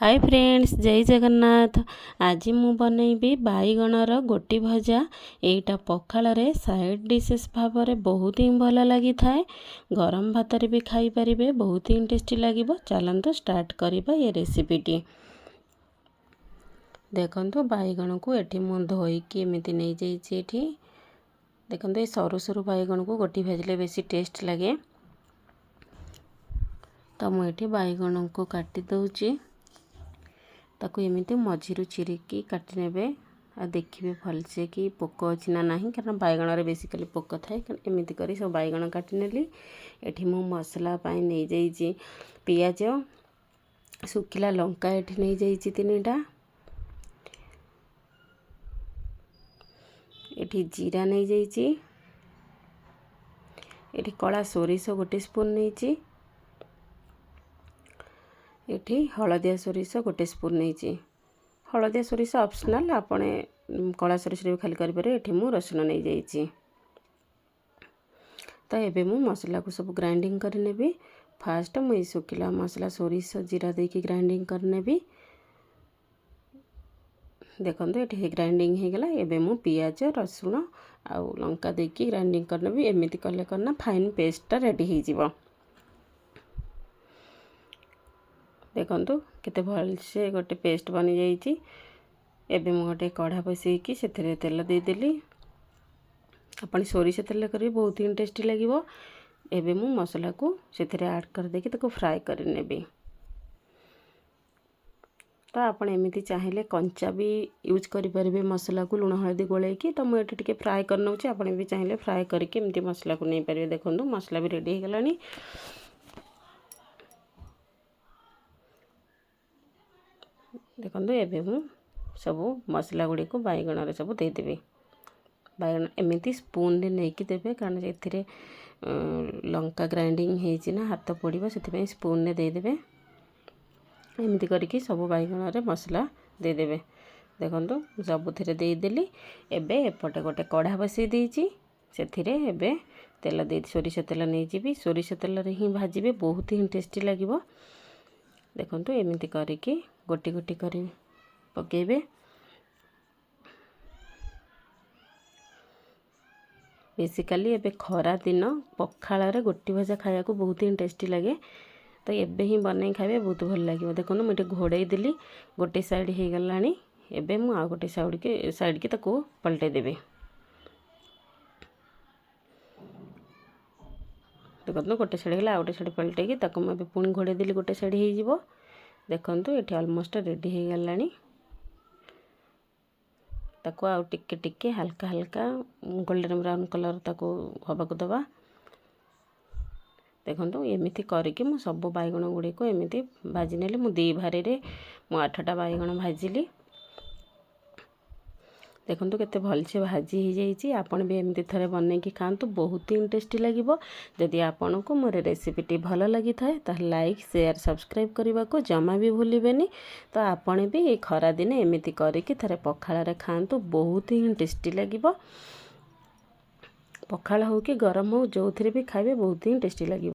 Hi friends, जय जगन्नाथ। आज मु बनैबी बाईगणर गोटी भजा। एटा पखाल रे साइड डिशेस भाव में बहुत ही भल लगी थाए। गरम भात भी खाई परिबे, बहुत ही टेस्टी लगिबो। चलंतु स्टार्ट करिबा ये रेसिपीटी। देखंतु बाईगण को एठी मु धोईकी एमिति नै जाइछि। एठी देखंतु ए सरू सरू बाईगण को गोटी भाजले बेसी टेस्ट लगे। तो मु एठी बाईगण को काटी दउछि। ताकू एमिति मझिरु चिरिकी काटी नेबे। आ देखिबे भलसे कि पोक अछि ना नाही, कारण बाईगण रे बेसिकली पोक थाए। एमिति करी सब बाईगण काटी नेली। एठी मु मसला पाई नै जाइछि पियाज, सुखिला लंका एठी नै जाइछि 3टा। एठी जीरा नै जाइछि। एठी कला सोरिष 1 स्पून नैछि। एठी हलदिया सोरिष 1 स्पून नैछि। हलदिया सोरिष ऑप्शनल, आपणे कला सोरिष रे खाली करि पारे। एठी मु रसुन नै जाइछि। तो एबे मु मसला को सब ग्राइंडिंग कर नेबी। फास्ट मु सुखिला मसला सोरिष जीरा देकी ग्राइंडिंग कर नेबी। देखंतु एठी ग्राइंडिंग हे गेला। एबे मु पियाज रसुन आ लंका देकी ग्राइंडिंग कर नेबी। एमिति कले करना फाइन पेस्ट रेडी हे जिवो। देखंतु केते भल से गोटे पेस्ट बनी जाइछि। एबे मु गोटे कढ़ा बसैकी सेथिरे तेल दे देली। आपण सोरिष तेल करी बहुत ही टेस्टी लागिवो। एबे मु मसला को सेथिरे ऐड कर देकी ताको फ्राई कर नेबी। तो आपण एमिति चाहिले कंचा भी यूज करि परिबे मसला को लुण हळदी गोळेकी। तो मु एठी टिके फ्राई कर नउछि। आपण भी चाहिले फ्राई करके एमिति मसला को नै परिबे। देखंतु मसला भी रेडी हे गलानी। देखंतु एबे मु सब मसला गुडी को बाईगण रे सब दे देबे। बाईगण एमिति स्पून दे नै कि देबे, कारण एथिरे लंका ग्राइंडिंग हेछि ना, हाथ पड़िबो। सेति स्पून ने दे देबे। एमिति करके सब बाईगण रे मसला दे देबे। देखंतु सब थिरे दे देली। एबे एपटे गोटे कढ़ा बसै देछि। सेथिरे एबे तेल दे सोरिष तेल नै जिबी। सोरिष तेल रे ही भाजिबे, बहुत ही टेस्टी लागिबो। देखंतु एमिति करके गोटी गोटी करी पकेबे। बेसिकली एबे खरा दिन पखाल रे गोटी भजा खाया को बहुत ही टेस्टी लगे। तो एबे ही बनै खाबे, बहुत भल लागिवो। देखो मुझे घोड़े देली, गोटे साइड हो गलानी। एबे मु आ गोटे साइड के ताको पलटे देबे। देखो गोटे साइड गला, गोटे साइड पलटे की ताको मैं पुणी घोड़े देली, गोटे साइड हो जिवो। देखंतु एठी ऑलमोस्ट रेडी हो गलानी। ताको आ टिके टिके हल्का हल्का गोल्डन ब्राउन कलर ताको हवा को दबा। देखंतु एमिति करके मु सब बाईगण गुडी को एमिति भाजी नेली। मु 2 भारे रे मु 8टा बाईगण भाजिली। देखंतु केते भल से भाजी हो जाइछि। आपण भी एमिति थरे बनै की खांतु, बहुत ही टेस्टी लागिवो। जदि आपण को मोर रेसिपीटी भल लगी थाए ताह लाइक शेयर सब्सक्राइब करबा को जमा भी भूलिबेनी। तो आपण भी ए खरा दिन एमिति करके थरे पखाल रे खांतु, बहुत ही टेस्टी लागिवो। पखाल हो कि गरम हो, जो थिरे भी खाइबे बहुत ही टेस्टी लागिवो।